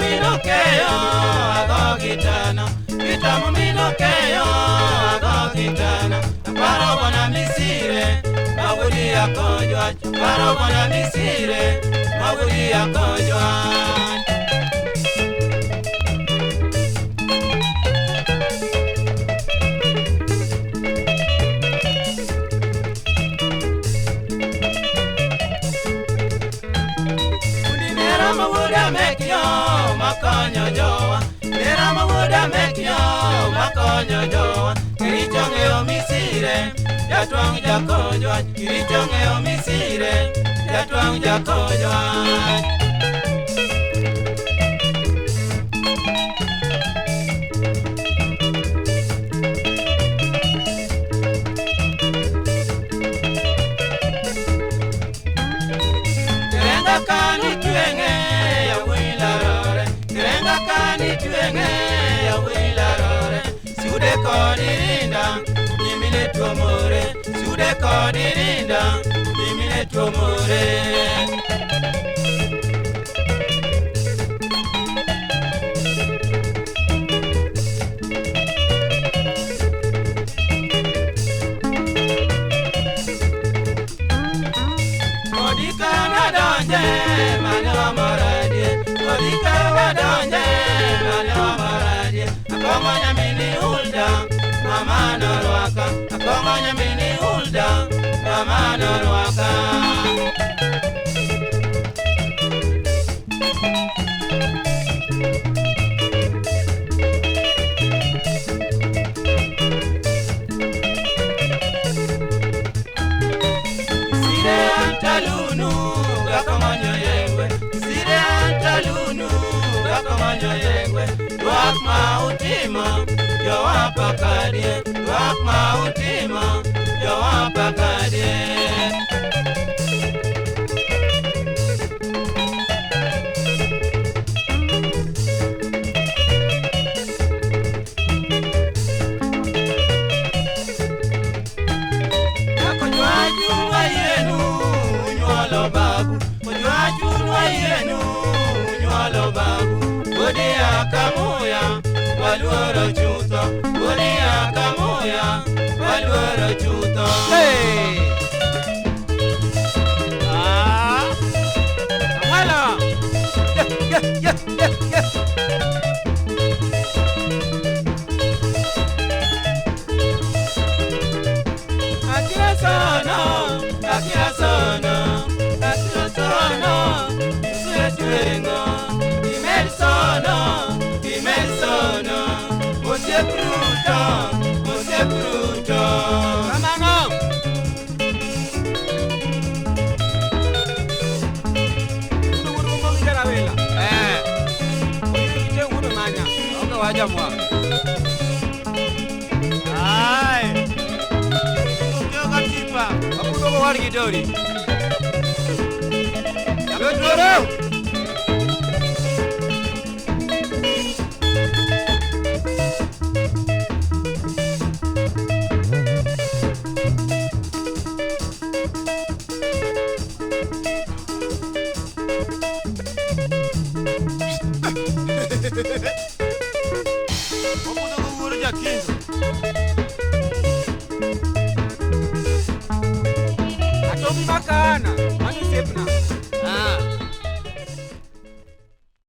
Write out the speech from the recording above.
mino keyo ago gitana, kitamo mino keyo ago gitana. Paro wana misire, mawuri akojwa. Paro wana misire, mawuri akojwa. Mawoda mekyo makonyo jowa, nera mawoda mekyo makonyo jowa. Kiricho ng'eyo misire, jatwang' jakojwa. Kiricho ng'eyo misire, jatwang' jakojwa. Kerenga kani tuenge ya wilarore, kerenga kani tuenge ya wilarore. Sude kodi rinda, nimine tuomore. Sude kodi rinda, nimine tuomore. Kodika wadonje, mane wamoradie. Kodika wadonje, mane wamoradie. Akongo nyamini Hulda, mama norwaka. Akongo nyamini Hulda, mama norwaka. Sire antalunu, gakomanyo yengwe. Sire antalunu, gakomanyo yengwe. Dwak ma utimo, jowa pakadie. Dwak ma utimo, jowa pakadie. Konywa yenu, unywalo babu. Konywa yenu, unywalo babu. Godi akamuya, waluoro chutho. Godi akamuya, waluoro chutho. Hey! Amala! Yeah. Akira sono, akira sono, akira sono. Sue tuengo, imel sono, imel sono. Ose bruto, ose bruto. Kamano! Uru mo kijana wela. Oyu kije ngune manya. Oga waja mwa. Ai. Ngoga tipa. Akuno ko wari gidori. Yo doro. Omudo ko wuri jakinzo. Atomi makana.